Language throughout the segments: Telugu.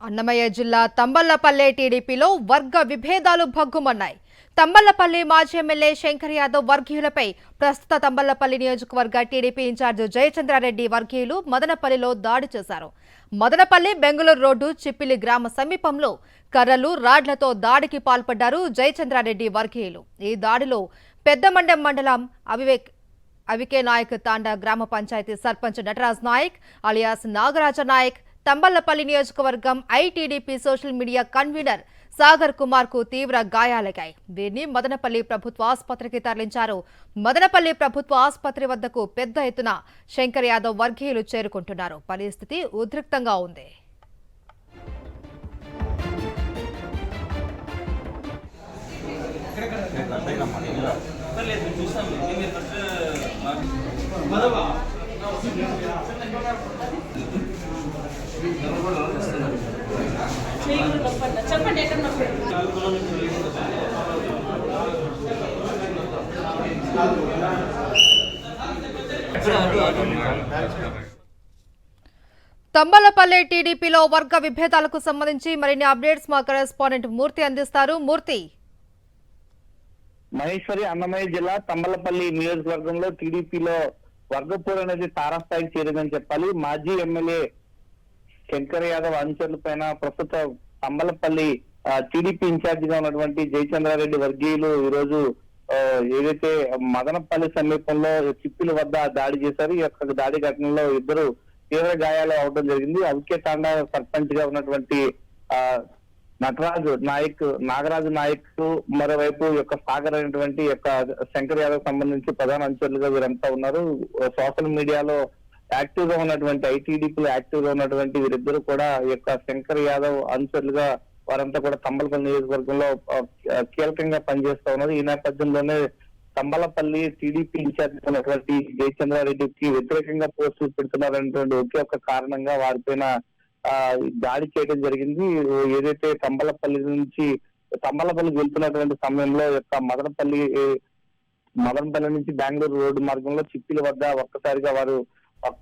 అన్నమయ్య జిల్లా తంబళ్లపల్లె టీడీపీలో వర్గ విభేదాలు భగ్గుమన్నాయి. తంబళ్లపల్లి మాజీ ఎమ్మెల్యే శంకర్ యాదవ్ వర్గీయులపై ప్రస్తుత తంబళ్లపల్లి నియోజకవర్గ టీడీపీ ఇన్ఛార్జ్ జయచంద్రారెడ్డి వర్గీయులు మదనపల్లిలో దాడి చేశారు. మదనపల్లి బెంగళూరు రోడ్డు చిప్పిలి గ్రామ సమీపంలో కర్రలు రాడ్లతో దాడికి పాల్పడ్డారు జయచంద్రారెడ్డి వర్గీయులు. ఈ దాడిలో పెద్దమండెం మండలం అవికే నాయక్ తాండా గ్రామ పంచాయతీ సర్పంచ్ నటరాజ్ నాయక్ అలియాస్ నాగరాజ నాయక్, తంబళ్లపల్లి నియోజకవర్గం ITDP social media convener Sagar Kumar కు తీవ్ర గాయాలయ్యాయి. వీరిని మదనపల్లి ప్రభుత్వ ఆసుపత్రికి తరలించారు. మదనపల్లి ప్రభుత్వ ఆసుపత్రి వద్దకు పెద్ద ఎత్తున శంకర్ యాదవ్ వర్గీయులు చేరుకుంటున్నారు. పరిస్థితి ఉద్రిక్తంగా ఉంది. తంబళ్లపల్లె టీడీపీలో వర్గ విభేదాలకు సంబంధించి మరిన్ని అప్డేట్స్ మా కరెస్పాండెంట్ మూర్తి అందిస్తారు. మూర్తి. మహేశ్వరి అన్నమయ్య జిల్లా తంబళ్లపల్లి నియోజకవర్గంలో టీడీపీలో వర్గపోరు అనేది తారాస్థాయికి చేరిందని చెప్పాలి. మాజీ ఎమ్మెల్యే శంకర్ యాదవ్ అనుచరుల పైన ప్రస్తుత తంబళ్లపల్లి టీడీపీ ఇన్ఛార్జ్ గా ఉన్నటువంటి జయచంద్రారెడ్డి వర్గీయులు ఈ రోజు ఏదైతే మదనపల్లి సమీపంలో చిప్పిల వద్ద దాడి చేశారు. ఈ యొక్క దాడి ఘటనలో ఇద్దరు తీవ్ర గాయాలు అవడం జరిగింది. అవికే తాండా సర్పంచ్ గా ఉన్నటువంటి నాగరాజు నాయక్ మరోవైపు యొక్క సాగర్ అనేటువంటి యొక్క శంకర్ యాదవ్ సంబంధించి ప్రధాన అనుచరులుగా వీరంతా ఉన్నారు. సోషల్ మీడియాలో యాక్టివ్ గా ఉన్నటువంటి ఐటీడీపీలో యాక్టివ్ గా ఉన్నటువంటి వీరిద్దరు కూడా ఈ యొక్క శంకర్ యాదవ్ అనుచరులుగా వారంతా కూడా తంబళ్లపల్లి నియోజకవర్గంలో కీలకంగా పనిచేస్తా ఉన్నారు. ఈ నేపథ్యంలోనే తంబళ్లపల్లి టీడీపీ ఇన్ఛార్జ్ ఉన్నటువంటి జయచంద్రారెడ్డికి వ్యతిరేకంగా పోస్టులు పెడుతున్నారనేటువంటి ఒకే ఒక కారణంగా వారిపైన దాడి చేయడం జరిగింది. ఏదైతే తంబళ్లపల్లి వెళ్తున్నటువంటి సమయంలో యొక్క మదనపల్లి నుంచి బెంగళూరు రోడ్డు మార్గంలో చిప్పిల వద్ద ఒక్కసారిగా వారు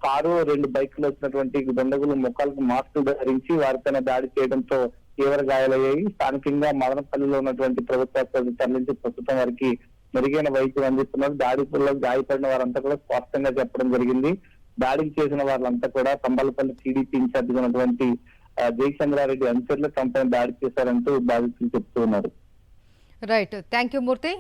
కారు 2 బైకులు వచ్చినటువంటి దుండగులు ముఖాలకు మాస్కులు ధరించి వారిపైన దాడి చేయడంతో తీవ్ర గాయాలయ్యాయి. స్థానికంగా మదనపల్లిలో ఉన్నటువంటి ప్రభుత్వ ఆసుపత్రికి తరలించి ప్రస్తుతం వారికి మెరుగైన వైద్యం అందిస్తున్నారు. దాడిలో గాయపడిన వారంతా కూడా స్పష్టంగా చెప్పడం జరిగింది. దాడికి చేసిన వాళ్ళంతా కూడా తంబళ్లపల్లి టీడీపీ ఇన్ఛార్జ్ ఉన్నటువంటి జయచంద్రారెడ్డి అనుచరులు తమపైన దాడి చేశారంటూ బాధితులు చెప్తూ ఉన్నారు. Right, thank you Murthy.